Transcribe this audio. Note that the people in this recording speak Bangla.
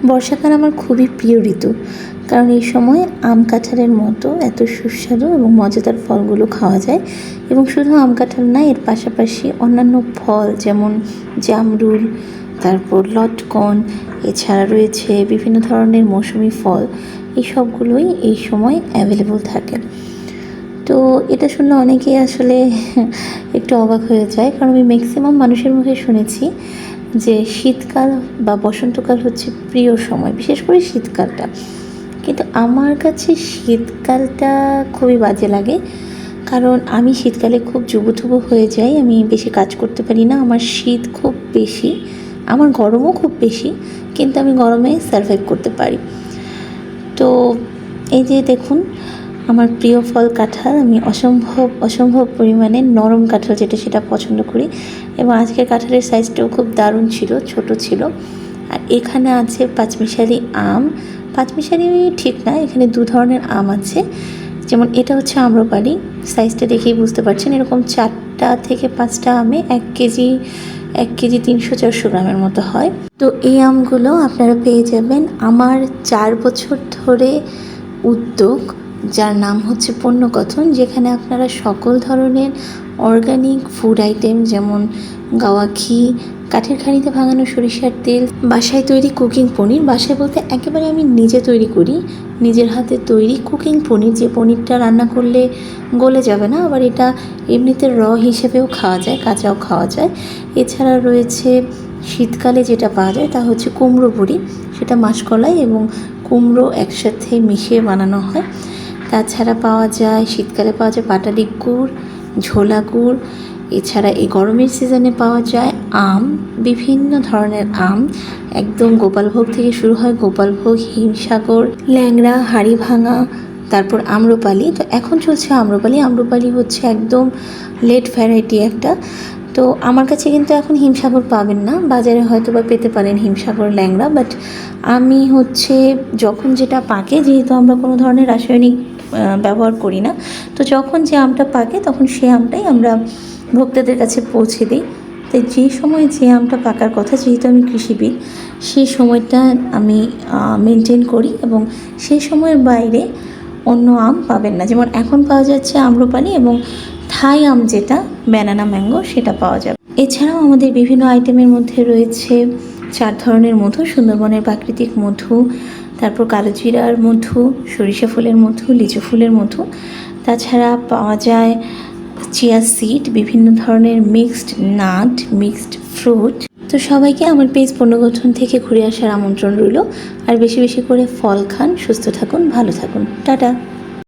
বর্ষাকাল আমার খুবই প্রিয় ঋতু, কারণ এই সময় আম কাঁঠালের মতো এত সুস্বাদু এবং মজাদার ফলগুলো খাওয়া যায়। এবং শুধু আম কাঁঠাল না, এর পাশাপাশি অন্যান্য ফল যেমন জামরুল, তারপর লটকন, এছাড়া রয়েছে বিভিন্ন ধরনের মৌসুমি ফল। এই সবগুলোই এই সময় অ্যাভেলেবল থাকে। তো এটা শুনলে অনেকেই আসলে একটু অবাক হয়ে যায়, কারণ আমি ম্যাক্সিমাম মানুষের মুখে শুনেছি যে শীতকাল বা বসন্তকাল হচ্ছে প্রিয় সময়, বিশেষ করে শীতকালটা। কিন্তু আমার কাছে শীতকালটা খুবই বাজে লাগে, কারণ আমি শীতকালে খুব জুবুথুবু হয়ে যাই, আমি বেশি কাজ করতে পারি না। আমার শীত খুব বেশি, আমার গরমও খুব বেশি, কিন্তু আমি গরমে সারভাইভ করতে পারি। তো এই যে দেখুন, আমার প্রিয় ফল কাঁঠাল। আমি অসম্ভব পরিমাণে নরম কাঁঠাল যেটা, সেটা পছন্দ করি। এবং আজকের কাঁঠালের সাইজটাও খুব দারুণ ছিল, ছোট ছিল। আর এখানে আছে পাঁচমিশালি আম। পাঁচমিশালি ঠিক না, এখানে দু ধরনের আম আছে। যেমন এটা হচ্ছে আম্রপালি, সাইজটা দেখেই বুঝতে পারছেন। এরকম 4টা থেকে 5টা আমে 1 কেজি 300-400 গ্রামের মতো হয়। তো এই আমগুলো আপনারা পেয়ে যাবেন আমার 4 বছর ধরে উদ্যোগ, যার নাম হচ্ছে পণ্যকথন, যেখানে আপনারা সকল ধরনের অর্গানিক ফুড আইটেম যেমন গাওয়া ঘি, কাঠের খড়িতে ভাঙানো সরিষার তেল, বাসায় তৈরি কুকিং পনির, বাসায় বলতে একেবারে আমি নিজে তৈরি করি, নিজের হাতে তৈরি কুকিং পনির, যে পনিরটা রান্না করলে গলে যাবে না, আবার এটা এমনিতে হিসেবেও খাওয়া যায়, কাঁচাও খাওয়া যায়। এছাড়া রয়েছে শীতকালে যেটা পাওয়া যায় তা হচ্ছে কুমড়ো বড়ি, সেটা মাসকলাই এবং কুমড়ো একসাথে মিশিয়ে বানানো হয়। তাছাড়া পাওয়া যায়, শীতকালে পাওয়া যায় পাটালি গুড়, ঝোলা গুড়। এছাড়া এই গরমের সিজনে পাওয়া যায় আম, বিভিন্ন ধরনের আম, একদম গোপালভোগ থেকে শুরু হয়, গোপালভোগ, হিমসাগর, ল্যাংড়া, হাড়ি ভাঙা, তারপর আম্রপালি। তো এখন চলছে আম্রপালি হচ্ছে একদম লেট ভ্যারাইটি একটা। তো আমার কাছে কিন্তু এখন হিমসাগর পাবেন না, বাজারে হয়তো বা পেতে পারেন হিমসাগর, ল্যাংড়া, বাট আমি হচ্ছে যখন যেটা পাকে, যেহেতু আমরা কোনো ধরনের রাসায়নিক ব্যবহার করি না, তো যখন যে আমটা পাকে তখন সেই আমটাই আমরা ভোক্তাদের কাছে পৌঁছে দিই। তাই যে সময় যে আমটা পাকার কথা, যেহেতু আমি কৃষিবিদ, সেই সময়টা আমি মেনটেন করি, এবং সেই সময়ের বাইরে অন্য আম পাবেন না। যেমন এখন পাওয়া যাচ্ছে আম্রপালি এবং থাই আম, যেটা ব্যানানা ম্যাঙ্গো, সেটা পাওয়া যাবে। এছাড়াও আমাদের বিভিন্ন আইটেমের মধ্যে রয়েছে 4 ধরনের মধু, সুন্দরবনের প্রাকৃতিক মধু, তারপর কালোজিরার মধু, সরিষা ফুলের মধু, লিচু ফুলের মধু। তাছাড়া পাওয়া যায় চিয়া সিড, বিভিন্ন ধরনের মিক্সড নাট, মিক্সড ফ্রুট। তো সবাইকে আমার পেজ পণ্যগঠন থেকে ঘুরে আসার আমন্ত্রণ রইল। আর বেশি বেশি করে ফল খান, সুস্থ থাকুন, ভালো থাকুন। টাটা।